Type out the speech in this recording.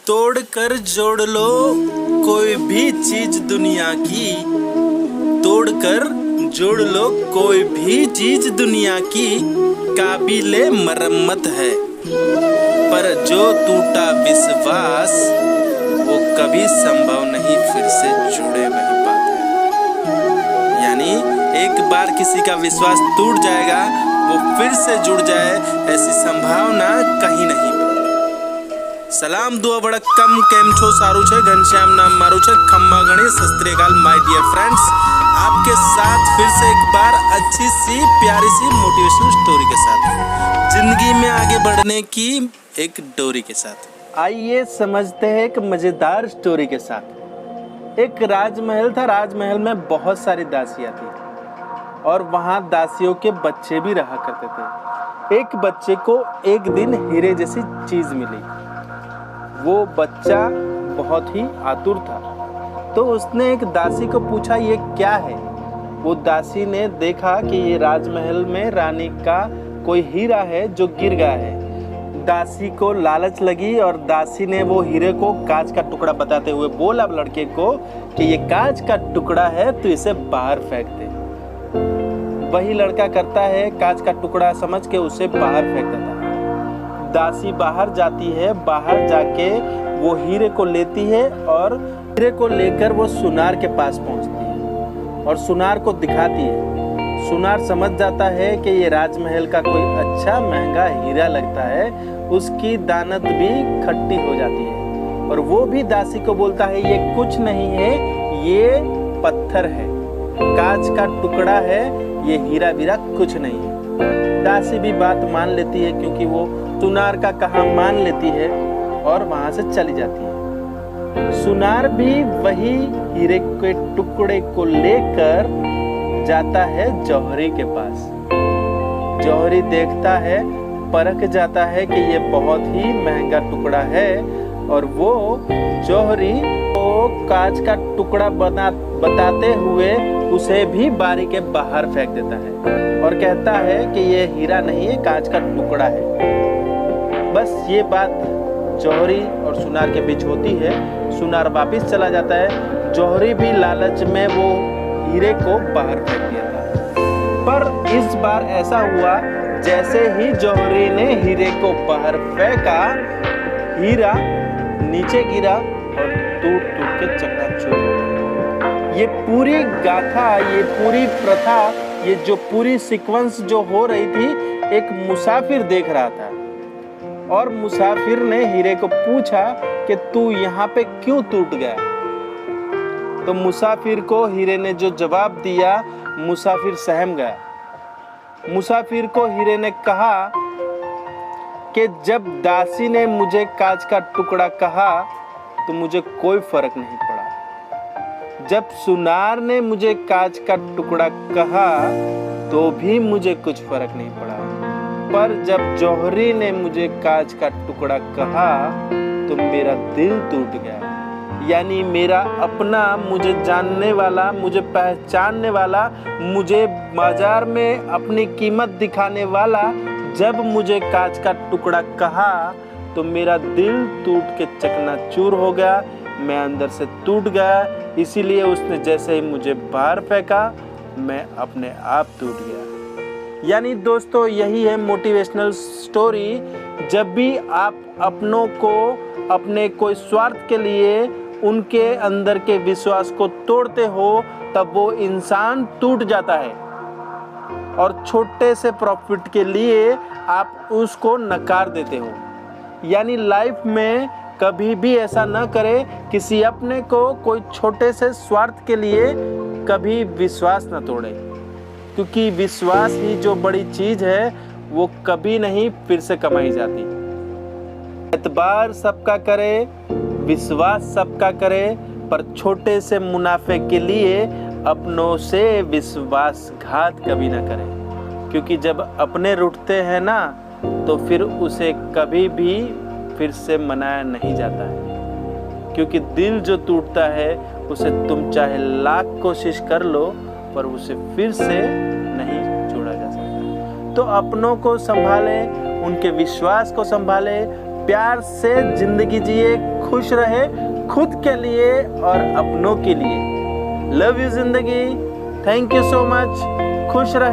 तोड़ कर जोड़ लो कोई भी चीज दुनिया की, तोड़ कर जोड़ लो कोई भी चीज दुनिया की, काबिले मरम्मत है। पर जो टूटा विश्वास वो कभी संभव नहीं फिर से जुड़े नहीं पाते। यानी एक बार किसी का विश्वास टूट जाएगा, वो फिर से जुड़ जाए ऐसी संभावना कहीं नहीं। सलाम दुआ वड़क्कम केम छो सारू छे घनश्याम नाम मारू छे खम्मा गणेश सत श्री अकाल माय डियर फ्रेंड्स, आपके साथ फिर से एक बार अच्छी सी प्यारी सी मोटिवेशनल स्टोरी के साथ, जिंदगी में आगे बढ़ने की एक डोरी के साथ। आइए समझते हैं एक मजेदार स्टोरी के साथ। एक राजमहल था, राजमहल में बहुत सारी दासियां थी और वहां दासियों के बच्चे भी रहा करते थे। एक बच्चे को एक दिन हीरे जैसी चीज मिली। वो बच्चा बहुत ही आतुर था, तो उसने एक दासी को पूछा ये क्या है। वो दासी ने देखा कि ये राजमहल में रानी का कोई हीरा है जो गिर गया है। दासी को लालच लगी और दासी ने वो हीरे को कांच का टुकड़ा बताते हुए बोला लड़के को कि ये कांच का टुकड़ा है तो इसे बाहर फेंक दे। वही लड़का करता है, कांच का टुकड़ा समझ के उसे बाहर फेंक देता है। दासी बाहर जाती है, बाहर जाके वो हीरे को लेती है और हीरे को लेकर वो सुनार के पास पहुंचती है और सुनार को दिखाती है। सुनार समझ जाता है कि ये राजमहल का कोई अच्छा महंगा हीरा लगता है। उसकी दानत भी खट्टी हो जाती है और वो भी दासी को बोलता है ये कुछ नहीं है, ये पत्थर है, कांच का टुकड़ा है, ये हीरा वीरा कुछ नहीं है। दासी भी बात मान लेती है क्योंकि वो सुनार का कहा मान लेती है और वहां से चली जाती है। सुनार भी वही हीरे के टुकड़े को लेकर जाता है जौहरी के पास। जौहरी देखता है, परख जाता है कि ये बहुत ही महंगा टुकड़ा है और वो जौहरी को कांच का टुकड़ा बताते हुए उसे भी बारी के बाहर फेंक देता है और कहता है कि ये हीरा नहीं है, कांच का टुकड़ा है। बस ये बात जौहरी और सुनार के बीच होती है। सुनार वापिस चला जाता है। जौहरी भी लालच में वो हीरे को बाहर फेंक दिया था, पर इस बार ऐसा हुआ जैसे ही जौहरी ने हीरे को बाहर फेंका, हीरा नीचे गिरा और टूट टूट के चकनाचूर हो गया। ये पूरी गाथा, ये पूरी प्रथा, ये जो पूरी सीक्वेंस जो हो रही थी, एक मुसाफिर देख रहा था और मुसाफिर ने हीरे को पूछा कि तू यहाँ पे क्यों टूट गया। तो मुसाफिर को हीरे ने जो जवाब दिया, मुसाफिर सहम गया। मुसाफिर को हीरे ने कहा कि जब दासी ने मुझे कांच का टुकड़ा कहा तो मुझे कोई फर्क नहीं पड़ा, जब सुनार ने मुझे कांच का टुकड़ा कहा तो भी मुझे कुछ फर्क नहीं पड़ा, पर जब जौहरी ने मुझे कांच का टुकड़ा कहा तो मेरा दिल टूट गया। यानी मेरा अपना, मुझे जानने वाला, मुझे पहचानने वाला, मुझे बाजार में अपनी कीमत दिखाने वाला जब मुझे कांच का टुकड़ा कहा तो मेरा दिल टूट के चकनाचूर हो गया, मैं अंदर से टूट गया। इसीलिए उसने जैसे ही मुझे बाहर फेंका, मैं अपने आप टूट गया। यानी दोस्तों, यही है मोटिवेशनल स्टोरी। जब भी आप अपनों को, अपने कोई स्वार्थ के लिए उनके अंदर के विश्वास को तोड़ते हो, तब वो इंसान टूट जाता है और छोटे से प्रॉफिट के लिए आप उसको नकार देते हो। यानी लाइफ में कभी भी ऐसा न करें, किसी अपने को कोई छोटे से स्वार्थ के लिए कभी विश्वास न तोड़े, क्योंकि विश्वास ही जो बड़ी चीज है वो कभी नहीं फिर से कमाई जाती। एतबार सबका करे, विश्वास सबका करे, पर छोटे से मुनाफे के लिए अपनों से विश्वासघात कभी ना करें, क्योंकि जब अपने रूठते हैं ना तो फिर उसे कभी भी फिर से मनाया नहीं जाता है। क्योंकि दिल जो टूटता है उसे तुम चाहे लाख कोशिश कर लो पर उसे फिर से नहीं जोड़ा जा सकता। तो अपनों को संभालें, उनके विश्वास को संभालें, प्यार से जिंदगी जिए, खुश रहे खुद के लिए और अपनों के लिए। लव यू जिंदगी। Thank you so much. खुश रहे।